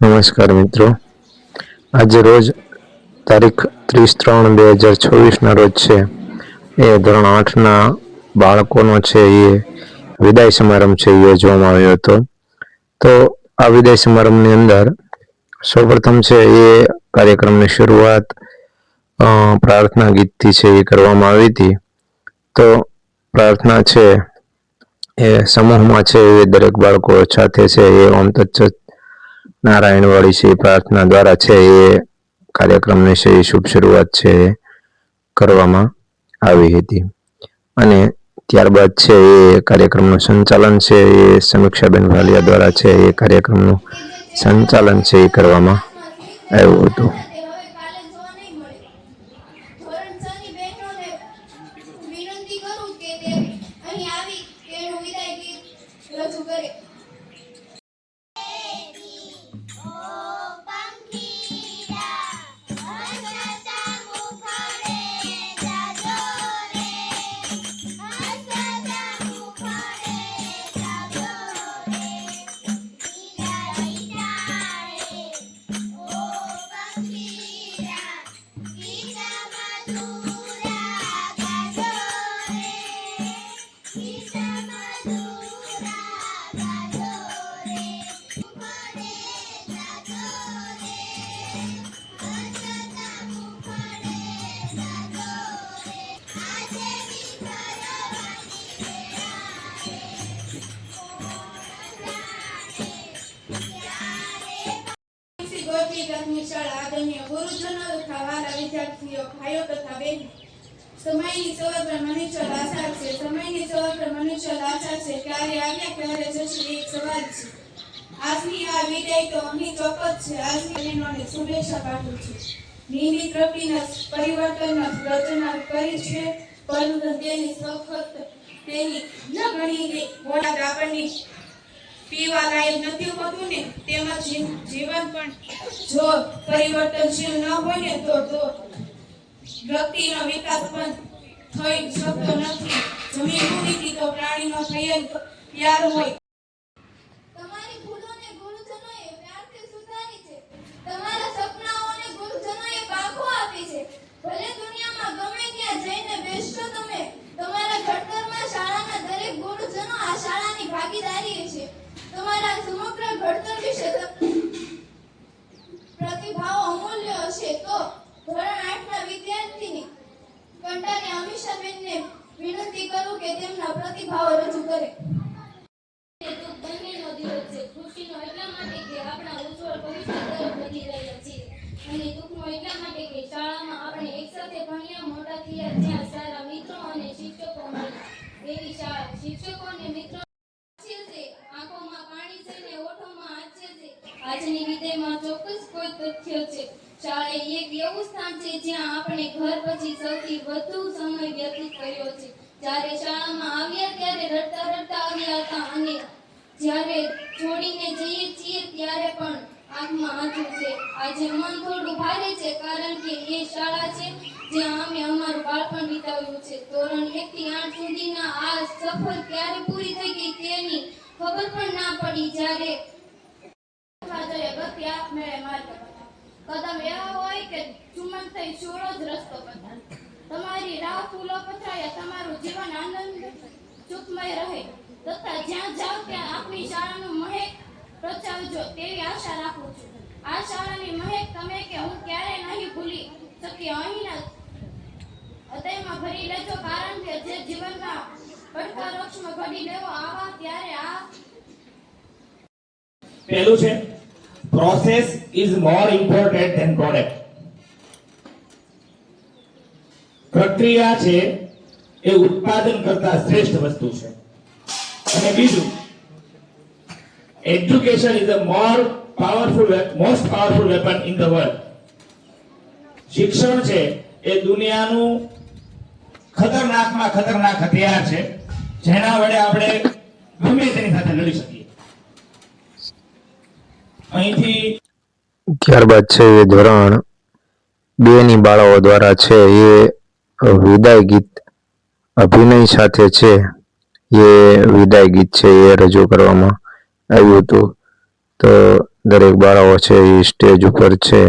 નમસ્કાર મિત્રો, આજે રોજ તારીખ 30/3/2024 રોજ છે એ ધોરણ 8ના બાળકોનો છે એ વિદાય સમારંભ છે યોજવામાં આવ્યો હતો। તો આ વિદાય સમારંભની અંદર સૌપ્રથમ છે એ કાર્યક્રમની શરૂઆત પ્રાર્થના ગીતથી છે એ કરવામાં આવી હતી। તો પ્રાર્થના છે એ સમૂહમાં છે એ દરેક બાળકો સાથે છે એ ઓમ તત્સત નારાયણ વાળી છે પ્રાર્થના દ્વારા છે એ કાર્યક્રમની છે એ શુભ શરૂઆત છે કરવામાં આવી હતી। અને ત્યારબાદ છે એ કાર્યક્રમનું સંચાલન છે એ સમીક્ષાબેન ભાલિયા દ્વારા છે એ કાર્યક્રમનું સંચાલન છે એ કરવામાં આવ્યું હતું। આદરણીય ગુરુજનો તથા વાલા વિદ્યાર્થીઓ, ભાઈઓ તથા બહેનો, સમયની સર્વત્ર મનુષ્ય લાચાર છે, સમયની સર્વત્ર મનુષ્ય લાચાર છે, ક્યારે આવ્યા ક્યારે જશે એક સવાલ છે। આજની આ વિદાય તો અહીં ચોક્કસ છે। આજની બહેનોને શુભેચ્છા પાઠવું છું। નિયમિત રૂટીન પરિવર્તન રચના કરી છે, પરંતુ તેની સખત તેની લગણી મોડા આપણને પીવા લાયક નથી હોતું ને, તેમજ જીવન પણ જો પરિવર્તનશીલ ન હોય ને તો વ્યક્તિનો વિકાસ પણ થઈ શકતો નથી। જમીન ભૂમિથી તો પ્રાણીનો થયેલ તૈયાર હોય। તમારી ભૂલોને ગુરુજનોએ પ્યારથી સુધારી છે, તમારા સપનાઓને ગુરુજનોએ પાંખો આપી છે। ભલે દુનિયામાં ગમે ત્યાં જઈને બેસશો તમે, તમારા ઘડતરમાં શાળાના દરેક ગુરુજનો આ શાળાની ભાગીદારી છે। તમારા સમગ્ર ઘડતર વિશે પ્રતિભાવો અમૂલ્ય હશે। તો ધોરણ 8ના વિદ્યાર્થીની કંટાને અમીષાબેનને વિનંતી કરું કે તેમના પ્રતિભાવો રજૂ કરે। બંનેનો દિવસ છે। ખુશીનો એટલા માટે કે આપણા ઉજ્જવળ ભવિષ્ય તરફ વધી રહ્યા છીએ, અને દુઃખનો એટલા માટે કે શાળામાં આપણે એકસાથે ભણ્યા મોટા થયા, જ્યાં સારા મિત્રો અને શિક્ષકો મળ્યા। એવી શાળા, શિક્ષકો અને મિત્રો આંખોમાં પાણી છે ને ઓઠોમાં હાસ્ય છે। આજની વિદાયમાં ચોક્કસ કોઈ તથ્ય છે। શાળા એક એવું સ્થાન છે જ્યાં આપણે ઘર પછી સૌથી વધુ સમય વ્યતીત કર્યો છે। જ્યારે શાળામાં આવ્યા ત્યારે રડતા રડતા આવ્યા હતા, અને જ્યારે છોડીને જઈએ છીએ ત્યારે પણ આંખમાં આંસુ છે। આજે મન થોડું ભારે છે, કારણ કે એ શાળા છે જ્યાં અમે અમારું બાળપણ વિતાવ્યું છે। ધોરણ 1 થી 8 સુધીના આ સફર ક્યારે પૂરી થઈ ગઈ તેની ખબર પણ ના પડી। જ્યારે ગતિ આપમેળે માર્ગ કદમ એવા હોય કે ચુમન થઈ સોળો જ રસ્તો બતાવે। તમારી રાહ ફૂલો પથરાયા, તમારું જીવન આનંદ સુખમય રહે, તથા જ્યાં જાવ ત્યાં આપણી શાળાનું મહેક પ્રચારજો તેવી આશા રાખું છું। આ શાળાની મહેક તમે કે હું ક્યારેય નહીં ભૂલી શકી। અહીંના હૃદયમાં ભરી લેજો, કારણ કે જે જીવનમાં પડકારોક્ષમાં ઘડી લેવો આવા ત્યારે આ પહેલું છે, process is more important than product. પ્રક્રિયા છે એ ઉત્પાદન કરતા શ્રેષ્ઠ વસ્તુ છે। અને બીજું, education is a most powerful weapon in the world. શિક્ષણ છે એ દુનિયાનું ખતરનાકમાં ખતરનાક હથિયાર છે, જેના વડે આપણે ગમે તેની સાથે લડી શકીએ। અહીંથી ત્યારબાદ છે એ ધોરણ 2ની બાળાઓ દ્વારા છે એ વિદાય ગીત અભિનય સાથે છે એ વિદાય ગીત છે એ રજૂ કરવામાં આવ્યું હતું। તો દરેક બાળકો છે એ સ્ટેજ ઉપર છે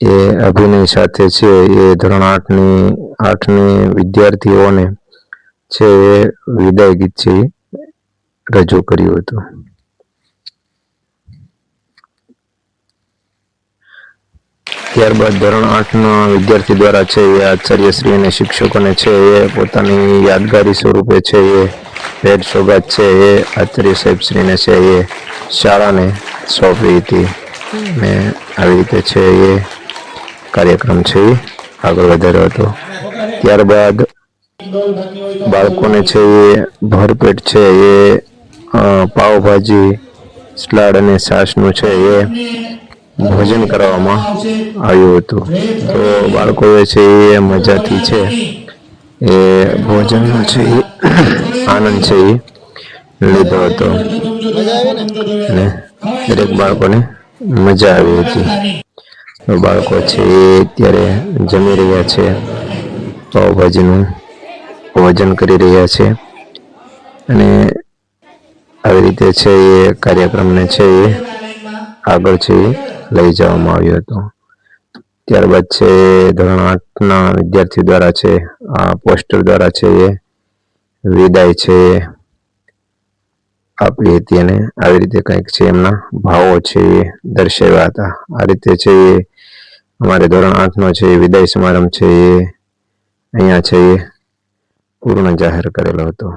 એ અભિનય સાથે છે એ ધોરણ આઠની વિદ્યાર્થીઓને છે એ વિદાય ગીત છે એ રજૂ કર્યું હતું. ત્યારબાદ ધોરણ 8ના વિદ્યાર્થી દ્વારા છે એ આચાર્યશ્રી અને શિક્ષકોને છે એ પોતાની યાદગારી સ્વરૂપે છે એ ભેટ સોગાદ છે એ આચાર્ય સાહેબશ્રીને છે એ શાળાને સોંપી હતી. ને આવી રીતે છે એ કાર્યક્રમ છે એ આગળ વધાર્યો હતો. ત્યારબાદ બાળકોને છે એ ભરપેટ છે એ પાવભાજી, સલાડ અને છાશનું છે એ ભોજન કરવામાં આવ્યું હતું. તો બાળકોએ છે એ મજાથી છે એ ભોજનનો છે એ આનંદ છે એ લીધો હતો અને દરેક બાળકોને મજા આવી હતી. તો બાળકો છે એ અત્યારે જમી રહ્યા છે, પાવભાજીનું ભોજન કરી રહ્યા છે અને આવી રીતે છે એ કાર્યક્રમને છે એ આગળ છે એ લઈ જવામાં આવ્યો હતો. ત્યારબાદ છે ધોરણ 8ના વિદ્યાર્થી દ્વારા છે આ પોસ્ટર દ્વારા છે એ વિદાય છે આપી હતી અને આવી રીતે કંઈક છે એમના ભાવો છે એ દર્શાવ્યા હતા. આ રીતે છે એ અમારે ધોરણ 8નો છે એ વિદાય સમારંભ છે એ અહીંયા છે એ પૂર્ણ જાહેર કરેલો હતો.